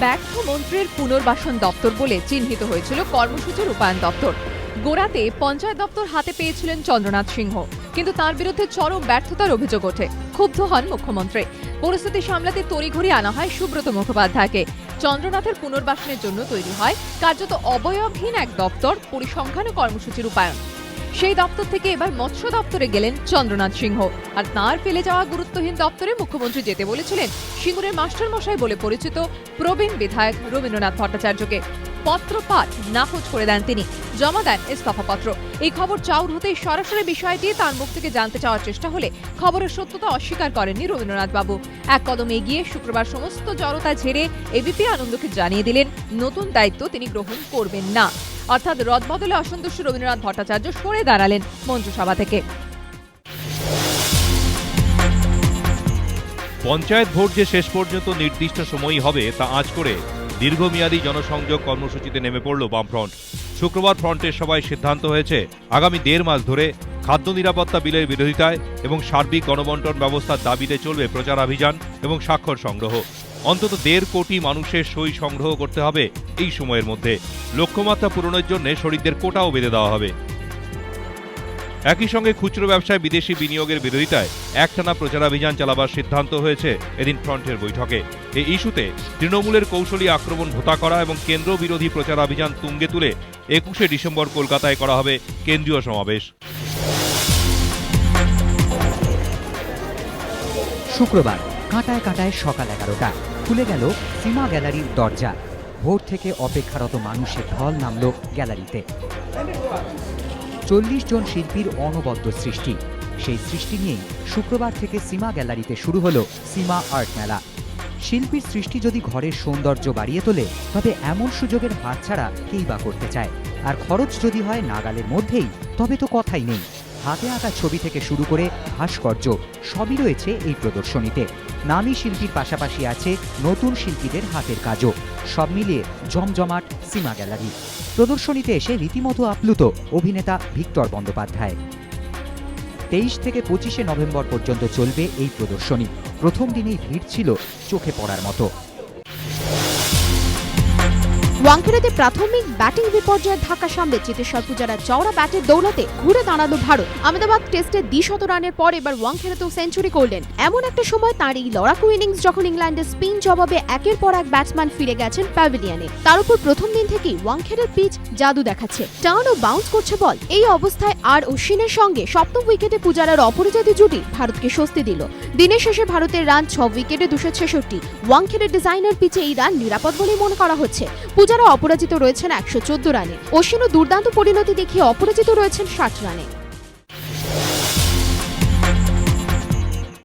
ব্যর্থ মন্ত্রীর পুনর্বাসন দপ্তর বলে চিহ্নিত হয়েছিল কর্মসূচি রূপায়ণ দপ্তর। গোড়াতে পঞ্চায়েত দপ্তর হাতে পেয়েছিলেন চন্দ্রনাথ সিংহ, কিন্তু তার বিরুদ্ধে চরম ব্যর্থতার অভিযোগ ওঠে। ক্ষুব্ধ হন মুখ্যমন্ত্রী। পরিস্থিতি সামলাতে তড়িঘড়ি আনা হয় সুব্রত মুখোপাধ্যায়কে। চন্দ্রনাথের পুনর্বাসনের জন্য তৈরি হয় কার্যত অবয়বহীন এক দপ্তর, পরিসংখ্যান ও কর্মসূচি রূপায়ণ। সেই দপ্তর থেকে এবার মৎস্য দপ্তরে গেলেন চন্দ্রনাথ সিংহ। আর তাঁর ফেলে যাওয়া গুরুত্বহীন দপ্তরে মুখ্যমন্ত্রী যেতে বলেছিলেন সিঙ্গুরের মাস্টার মশাই বলে পরিচিত প্রবীণ বিধায়ক রবীন্দ্রনাথ ভট্টাচার্যকে। পত্র পাঠ নাকচ করে দেন তিনি, জমা দেন ইস্তফাপত্র। এই খবর চাউর হতেই সরাসরি বিষয়টি তার মুখ থেকে জানতে চাওয়ার চেষ্টা হলে খবরের সত্যতা অস্বীকার করেননি রবীন্দ্রনাথ বাবু। এক কদম এগিয়ে শুক্রবার সমস্ত জড়তা ঝেড়ে এবিপি আনন্দকে জানিয়ে দিলেন নতুন দায়িত্ব তিনি গ্রহণ করবেন না। অর্থাৎ রদবদলে অসন্তুষ্ট রবীন্দ্রনাথ ভট্টাচার্য সরে দাঁড়ালেন মন্ত্রিসভা থেকে। পঞ্চায়েত ভোট যে শেষ পর্যন্ত নির্দিষ্ট সময়ই হবে তা আঁচ করে দীর্ঘমেয়াদী জনসংযোগ কর্মসূচিতে নেমে পড়ল বামফ্রন্ট। শুক্রবার ফ্রন্টের সভায় সিদ্ধান্ত হয়েছে আগামী 1.5 মাস ধরে খাদ্য নিরাপত্তা বিলের বিরোধিতায় এবং সার্বিক গণবণ্টন ব্যবস্থার দাবিতে চলবে প্রচারাভিযান এবং স্বাক্ষর সংগ্রহ। অন্তত 1.5 কোটি মানুষের সই সংগ্রহ করতে হবে এই সময়ের মধ্যে। লক্ষ্যমাত্রা পূরণের জন্য শরিকদের কোটাও বেঁধে দেওয়া হবে। একই সঙ্গে খুচরো ব্যবসায় বিদেশি বিনিয়োগের বিরোধিতায় একটানা প্রচারাভিযান চালাবার সিদ্ধান্ত হয়েছে এদিন ফ্রন্টের বৈঠকে। এই ইস্যুতে তৃণমূলের কৌশলী আক্রমণ ভোতা করা এবং কেন্দ্র বিরোধী প্রচারাভিযান তুঙ্গে তুলে 21শে ডিসেম্বর কলকাতায় করা হবে কেন্দ্রীয় সমাবেশ। শুক্রবার কাঁটায় কাঁটায় সকাল 11টা খুলে গেল সীমা গ্যালারির দরজা। ভোর থেকে অপেক্ষারত মানুষের ঢল নামল গ্যালারিতে। 40 জন শিল্পীর অনবদ্য সৃষ্টি। সেই সৃষ্টি নিয়েই শুক্রবার থেকে সীমা গ্যালারিতে শুরু হলো সীমা আর্ট মেলা। শিল্পীর সৃষ্টি যদি ঘরের সৌন্দর্য বাড়িয়ে তোলে, তবে এমন সুযোগের হাতছাড়া কেই বা করতে চায়। আর খরচ যদি হয় নাগালের মধ্যেই, তবে তো কথাই নেই। হাতে আঁকা ছবি থেকে শুরু করে ভাস্কর্য সবই রয়েছে এই প্রদর্শনীতে। নামী শিল্পীর পাশাপাশি আছে নতুন শিল্পীদের হাতের কাজও। সব মিলিয়ে জমজমাট সীমা গ্যালারি। প্রদর্শনীতে এসে রীতিমতো আপ্লুত অভিনেতা ভিক্টর বন্দ্যোপাধ্যায়। 23 থেকে 25শে নভেম্বর পর্যন্ত চলবে এই প্রদর্শনী। প্রথম দিনেই ভিড় ছিল চোখে পড়ার মতো। ওয়াংখেড়েতে প্রাথমিক ব্যাটিং বিপর্যয়ের ধাক্কা সামলে চেতেশ্বর পূজারার চওড়া ব্যাটের দৌলতে ঘুরে দাঁড়ালো ভারত। আহমেদাবাদ টেস্টে 200 রানের পর এবার ওয়াংখেড়েতেও সেঞ্চুরি করলেন। এমন একটা সময় তাঁর এই লড়াকু ইনিংস যখন ইংল্যান্ডের স্পিন জবাবে একের পর এক ব্যাটসম্যান ফিরে গেছেন প্যাভিলিয়নে। তার উপর প্রথম দিন থেকেই ওয়াংখেড়ের পিচ জাদু দেখাচ্ছে, টার্ন ও বাউন্স করছে বল। এই অবস্থায় আর অশ্বিনের সঙ্গে সপ্তম উইকেটে পূজারার অপরাজিত জুটি ভারতকে স্বস্তি দিল। দিনের শেষে ভারতের রান 6 উইকেটে 266। ওয়াংখেড়ের ডিজাইনার পিচে এই রান নিরাপদ বলেই মনে করা হচ্ছে। পূজারা অপরাজিত রয়েছেন 114 রানে। অশ্বিনও দুর্দান্ত পরিণতি দেখিয়ে অপরাজিত রয়েছেন 60 রানে।